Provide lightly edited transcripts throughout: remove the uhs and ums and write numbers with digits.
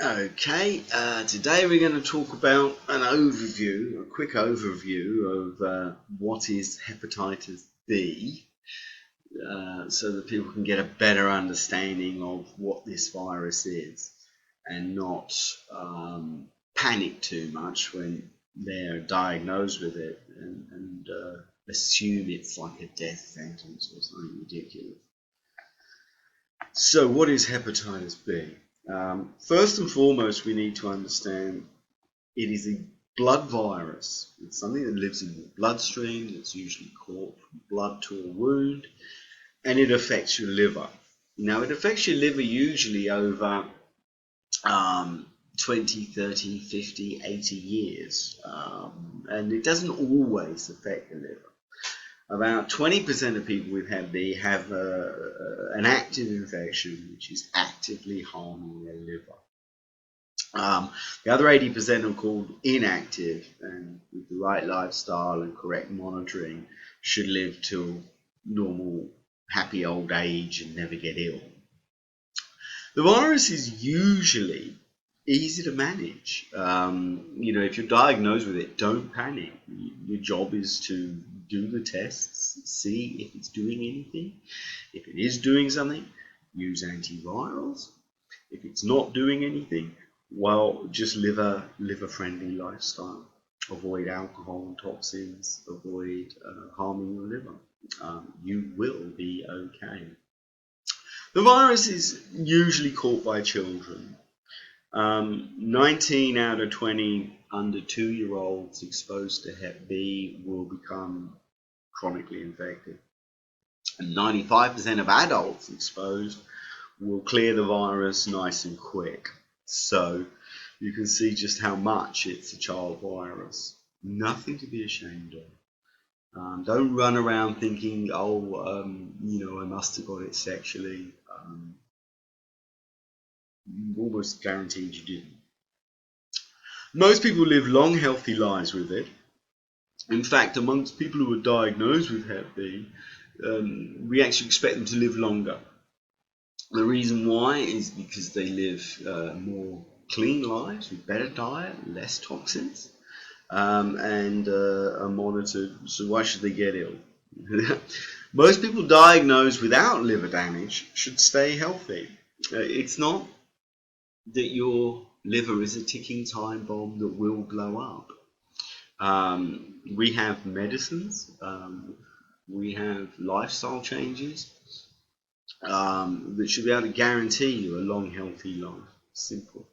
Okay, today we're going to talk about a quick overview of what is hepatitis B, so that people can get a better understanding of what this virus is and not panic too much when they're diagnosed with it and assume it's like a death sentence or something ridiculous. So what is hepatitis B? First and foremost, we need to understand it is a blood virus. It's something that lives in your bloodstream. It's usually caught from blood to a wound, and it affects your liver. Now, it affects your liver usually over 20, 30, 50, 80 years, and it doesn't always affect the liver. About 20% of people with Hep B have an active infection which is actively harming their liver. The other 80% are called inactive, and with the right lifestyle and correct monitoring should live till normal, happy old age and never get ill. The virus is usually easy to manage. If you're diagnosed with it, don't panic. Your job is to do the tests, see if it's doing anything. If it is doing something, use antivirals. If it's not doing anything, well, just live a friendly lifestyle. Avoid alcohol and toxins. Avoid harming your liver. You will be okay. The virus is usually caught by children. 19 out of 20 under 2-year-olds exposed to Hep B will become chronically infected. And 95% of adults exposed will clear the virus nice and quick. So you can see just how much it's a child virus. Nothing to be ashamed of. Don't run around thinking, I must have got it sexually. Almost guaranteed you didn't. Most people live long, healthy lives with it. In fact, amongst people who are diagnosed with Hep B, we actually expect them to live longer. The reason why is because they live more clean lives with better diet, less toxins, and are monitored. So why should they get ill? Most people diagnosed without liver damage should stay healthy. It's not that your liver is a ticking time bomb that will blow up. We have medicines, we have lifestyle changes that should be able to guarantee you a long, healthy life. Simple.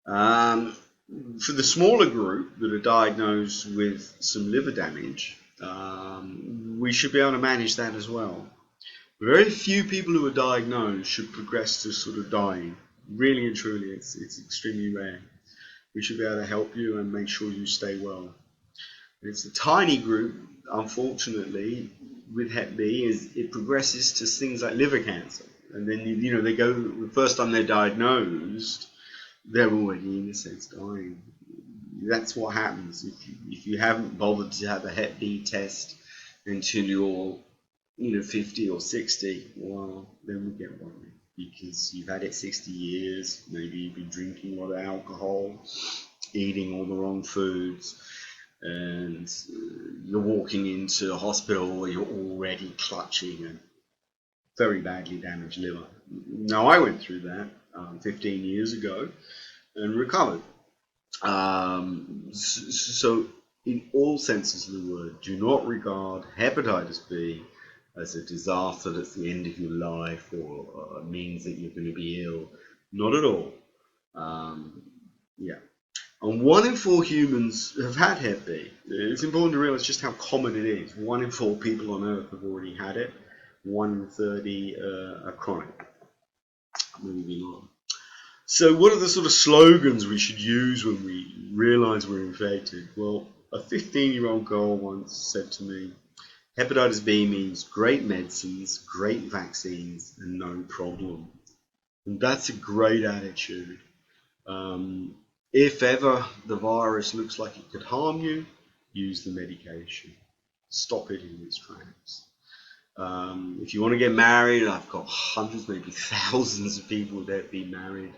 For the smaller group that are diagnosed with some liver damage, we should be able to manage that as well. Very few people who are diagnosed should progress to sort of dying. Really and truly, it's extremely rare. We should be able to help you and make sure you stay well. It's a tiny group, unfortunately, with Hep B, it progresses to things like liver cancer. And then, they go, the first time they're diagnosed, they're already, in a sense, dying. That's what happens if you haven't bothered to have a Hep B test until you're 50 or 60, well, then we get worried because you've had it 60 years, maybe you've been drinking a lot of alcohol, eating all the wrong foods, and you're walking into a hospital where you're already clutching a very badly damaged liver. Now, I went through that 15 years ago and recovered. So in all senses of the word, do not regard hepatitis B as a disaster that's the end of your life or means that you're going to be ill. Not at all. And 1 in 4 humans have had Hep B. It's important to realize just how common it is. 1 in 4 people on Earth have already had it. 1 in 30 are chronic. Moving on. So what are the sort of slogans we should use when we realize we're infected? Well, a 15-year-old girl once said to me, hepatitis B means great medicines, great vaccines, and no problem. And that's a great attitude. If ever the virus looks like it could harm you, use the medication. Stop it in its tracks. If you want to get married, I've got hundreds, maybe thousands of people that be married.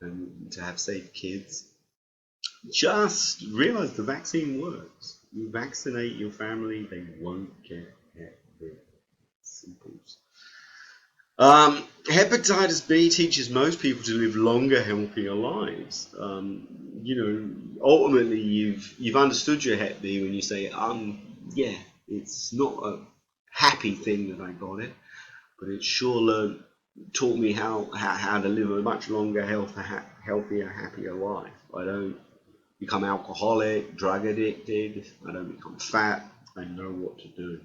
and to have safe kids. Just realize the vaccine works. You vaccinate your family, they won't get Hep B. Simple. Hepatitis B teaches most people to live longer, healthier lives. Ultimately, you've understood your Hep B when you say, yeah, it's not a happy thing that I got it, but it sure taught me how to live a much longer, healthier, happier life. I don't become alcoholic, drug addicted. I don't become fat. I know what to do.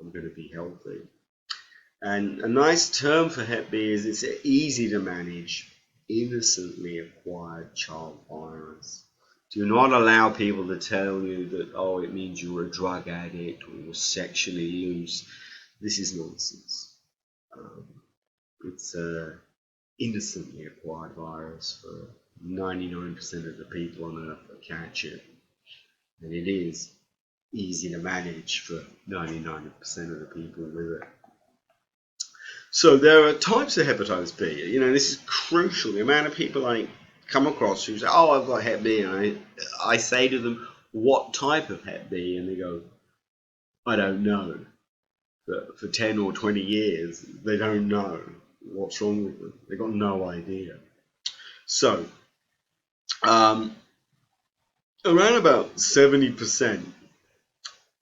I'm going to be healthy. And a nice term for Hep B is it's easy to manage, innocently acquired child virus. Do not allow people to tell you that, oh, it means you're a drug addict or you're sexually loose. This is nonsense. It's a innocently acquired virus for 99% of the people on Earth that catch it. And it is easy to manage for 99% of the people with it. So there are types of hepatitis B. This is crucial. The amount of people I come across who say, oh, I've got Hep B, and I say to them, what type of Hep B? And they go, I don't know. But for 10 or 20 years, they don't know what's wrong with them. They've got no idea. So, around about 70%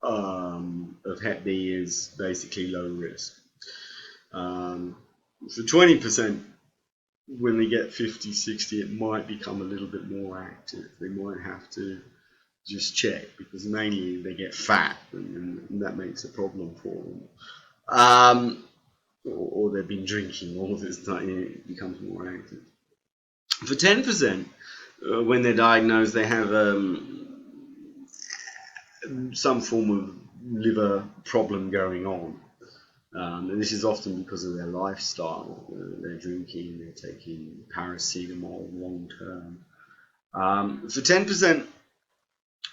of Hep B is basically low risk. For 20%, when they get 50, 60, it might become a little bit more active. They might have to just check because mainly they get fat and that makes a problem for them. Or they've been drinking all this time, it becomes more active. For 10%, when they're diagnosed, they have some form of liver problem going on. And this is often because of their lifestyle. They're drinking, they're taking paracetamol long term. For 10%,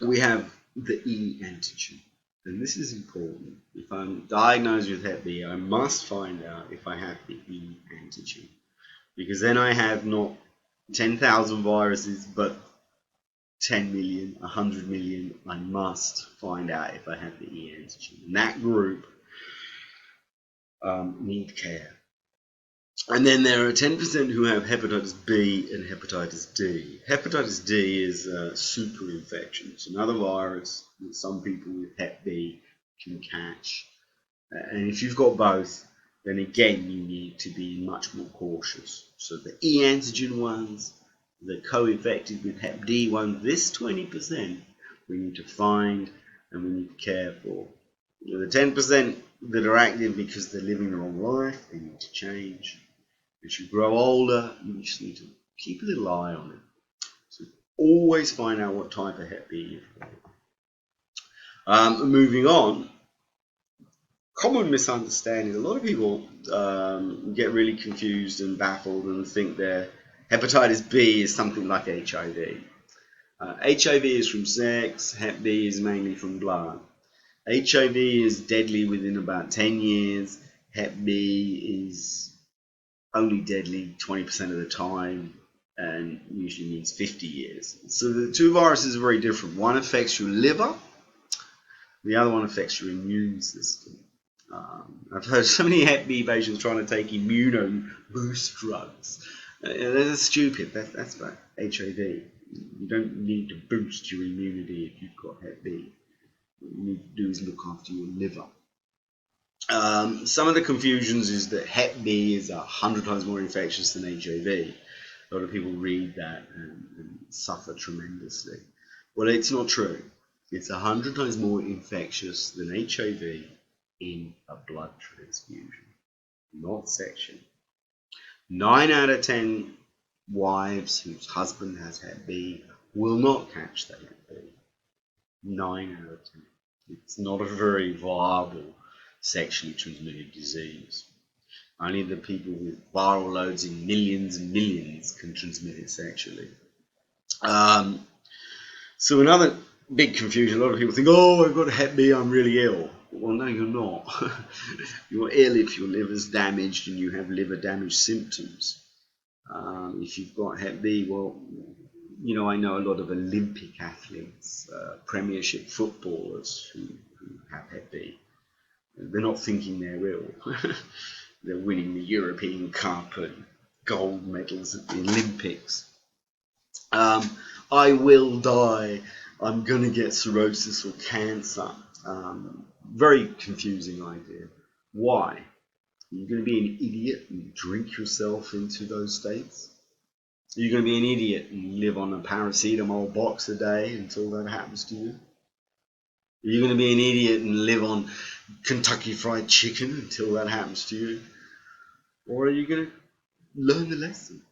we have the E antigen. And this is important. If I'm diagnosed with Hep B, I must find out if I have the E antigen. Because then I have not 10,000 viruses, but 10 million, 100 million. I must find out if I have the E antigen. And that group need care. And then there are 10% who have hepatitis B and hepatitis D. Hepatitis D is a super infection. It's another virus that some people with Hep B can catch. And if you've got both, then again you need to be much more cautious. So the E antigen ones, the co-infected with Hep D ones, this 20% we need to find and we need to care for. The 10% that are active because they're living the wrong life, they need to change. As you grow older, you just need to keep a little eye on it. So always find out what type of Hep B you've got. Moving on, common misunderstanding. A lot of people get really confused and baffled and think their hepatitis B is something like HIV. HIV is from sex, Hep B is mainly from blood. HIV is deadly within about 10 years. Hep B is only deadly 20% of the time and usually needs 50 years. So the two viruses are very different. One affects your liver, the other one affects your immune system. I've heard so many Hep B patients trying to take immuno boost drugs. That's stupid. That's about HIV. You don't need to boost your immunity if you've got Hep B. What you need to do is look after your liver. Some of the confusions is that Hep B is 100 times more infectious than HIV. A lot of people read that and suffer tremendously. Well, it's not true. It's 100 times more infectious than HIV in a blood transfusion, not section. 9 out of 10 wives whose husband has Hep B will not catch the Hep B. 9 out of 10. It's not a very viable sexually transmitted disease. Only the people with viral loads in millions and millions can transmit it sexually. So another big confusion, a lot of people think, oh, I've got Hep B, I'm really ill. Well, no, you're not. You're ill if your liver's damaged and you have liver damage symptoms. If you've got Hep B, well, you know, I know a lot of Olympic athletes, Premiership footballers who have Hep B. They're not thinking they're ill. They're winning the European Cup and gold medals at the Olympics. I will die. I'm going to get cirrhosis or cancer. Very confusing idea. Why? Are you going to be an idiot and drink yourself into those states? Are you going to be an idiot and live on a paracetamol box a day until that happens to you? Are you going to be an idiot and live on Kentucky Fried Chicken until that happens to you? Or are you going to learn the lesson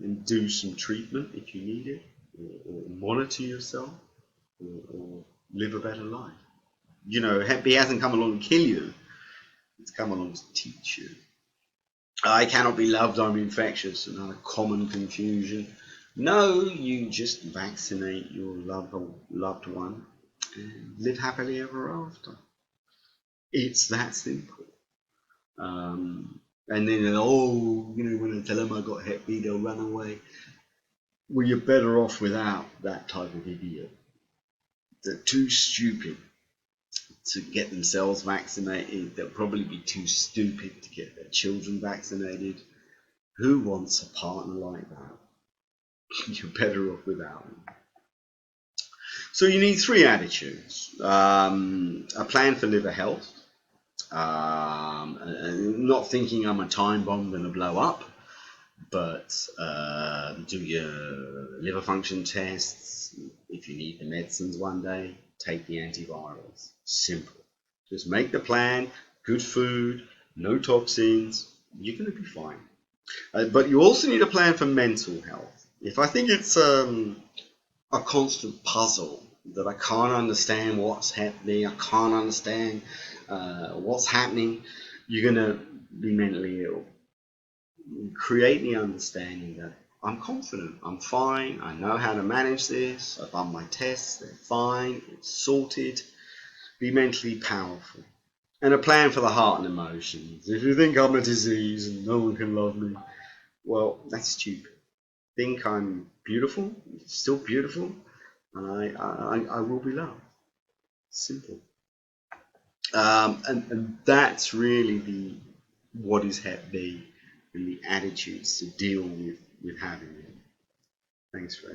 and do some treatment if you need it, or monitor yourself, or live a better life? You know, Hep B hasn't come along to kill you, it's come along to teach you. I cannot be loved, I'm infectious, another common confusion. No, you just vaccinate your loved one and live happily ever after. It's that simple. And then, oh, you know, when I tell them I got Hep B, they'll run away. Well, you're better off without that type of idiot. They're too stupid to get themselves vaccinated. They'll probably be too stupid to get their children vaccinated. Who wants a partner like that? You're better off without them. So you need three attitudes. A plan for liver health. Not thinking I'm a time bomb going to blow up, but do your liver function tests. If you need the medicines one day, take the antivirals. Simple. Just make the plan, good food, no toxins, you're going to be fine. But you also need a plan for mental health. If I think it's a constant puzzle that I can't understand what's happening, I can't understand what's happening, you're going to be mentally ill. Create the understanding that I'm confident, I'm fine, I know how to manage this, I've done my tests, they're fine, it's sorted. Be mentally powerful. And a plan for the heart and emotions. If you think I'm a disease and no one can love me, well, that's stupid. Think I'm beautiful, still beautiful, and I will be loved. Simple. And that's really what is Hep B and the attitudes to deal with having it. Thanks for